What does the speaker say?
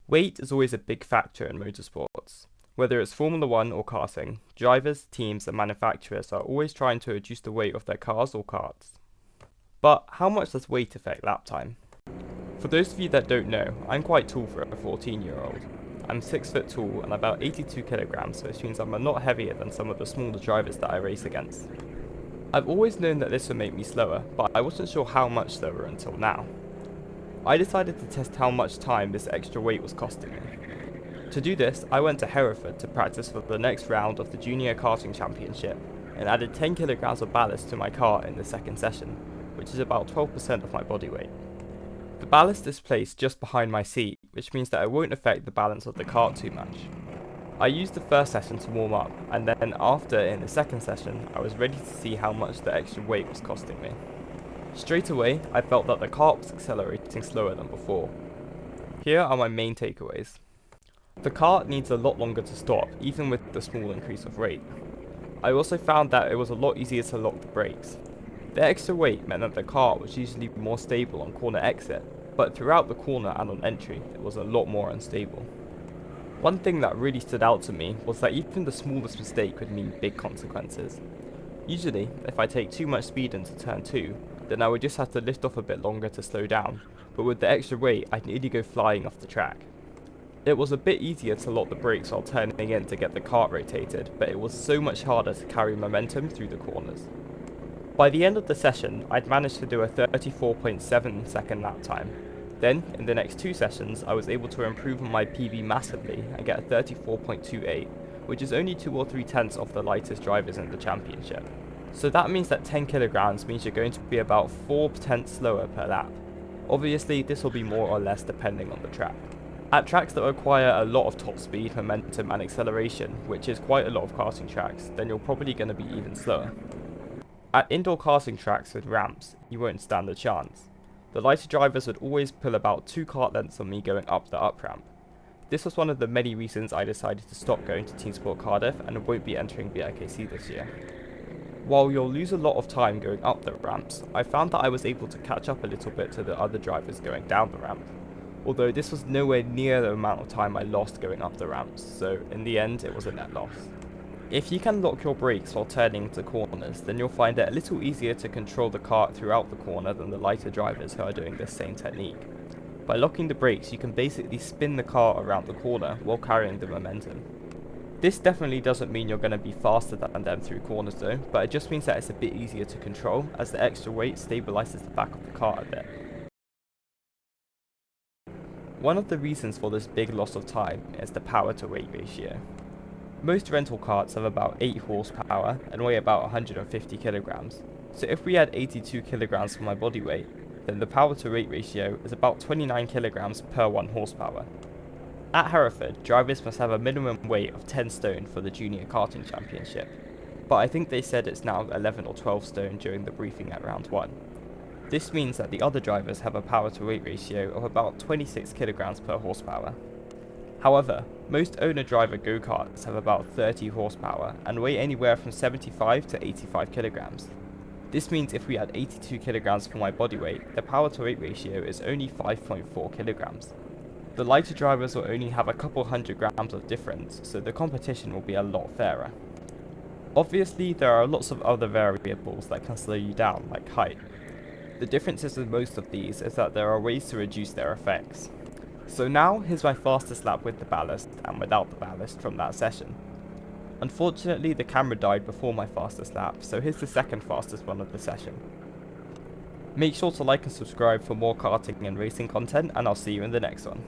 Weight is always a big factor in motorsports. Whether it's Formula 1 or karting, drivers, teams and manufacturers are always trying to reduce the weight of their cars or karts. But how much does weight affect lap time? For those of you that don't know, I'm quite tall for a 14-year-old. I'm 6 foot tall and about 82 kilograms, which means I'm a lot heavier than some of the smaller drivers that I race against. I've always known that this would make me slower, but I wasn't sure how much slower until now. I decided to test how much time this extra weight was costing me. To do this, I went to Hereford to practice for the next round of the Junior Karting Championship and added 10 kilograms of ballast to my car in the second session, which is about 12% of my body weight. The ballast is placed just behind my seat, which means that it won't affect the balance of the kart too much. I used the first session to warm up, and then after in the second session, I was ready to see how much the extra weight was costing me. Straight away, I felt that the kart was accelerating slower than before. Here are my main takeaways. The kart needs a lot longer to stop, even with the small increase of rate. I also found that it was a lot easier to lock the brakes. The extra weight meant that the kart was usually more stable on corner exit, but throughout the corner and on entry, it was a lot more unstable. One thing that really stood out to me was that even the smallest mistake could mean big consequences. Usually, if I take too much speed into turn 2, then I would just have to lift off a bit longer to slow down, but with the extra weight I'd nearly go flying off the track. It was a bit easier to lock the brakes while turning in to get the kart rotated, but it was so much harder to carry momentum through the corners. By the end of the session, I'd managed to do a 34.7 second lap time. Then, in the next 2 sessions, I was able to improve on my PB massively and get a 34.28, which is only 2 or 3 tenths of the lightest drivers in the championship. So that means that 10 kilograms means you're going to be about 4 tenths slower per lap. Obviously, this will be more or less depending on the track. At tracks that require a lot of top speed, momentum and acceleration, which is quite a lot of karting tracks, then you're probably going to be even slower. At indoor karting tracks with ramps, you won't stand a chance. The lighter drivers would always pull about 2 kart lengths on me going up the up ramp. This was one of the many reasons I decided to stop going to Team Sport Cardiff and won't be entering BIKC this year. While you'll lose a lot of time going up the ramps, I found that I was able to catch up a little bit to the other drivers going down the ramp. Although this was nowhere near the amount of time I lost going up the ramps, so in the end it was a net loss. If you can lock your brakes while turning into corners, then you'll find it a little easier to control the kart throughout the corner than the lighter drivers who are doing this same technique. By locking the brakes, you can basically spin the kart around the corner while carrying the momentum. This definitely doesn't mean you're going to be faster than them through corners though, but it just means that it's a bit easier to control as the extra weight stabilizes the back of the kart a bit. One of the reasons for this big loss of time is the power to weight ratio. Most rental karts have about 8 horsepower and weigh about 150 kilograms, so if we add 82 kilograms for my body weight, then the power to weight ratio is about 29 kilograms per 1 horsepower. At Hereford, drivers must have a minimum weight of 10 stone for the Junior Karting Championship, but I think they said it's now 11 or 12 stone during the briefing at round 1. This means that the other drivers have a power to weight ratio of about 26 kilograms per horsepower. However, most owner-driver go-karts have about 30 horsepower and weigh anywhere from 75 to 85 kilograms. This means if we add 82 kilograms for my body weight, the power to weight ratio is only 5.4 kilograms. The lighter drivers will only have a couple hundred grams of difference, so the competition will be a lot fairer. Obviously, there are lots of other variables that can slow you down, like height. The differences with most of these is that there are ways to reduce their effects. So now, here's my fastest lap with the ballast and without the ballast from that session. Unfortunately, the camera died before my fastest lap, so here's the second fastest one of the session. Make sure to like and subscribe for more karting and racing content, and I'll see you in the next one.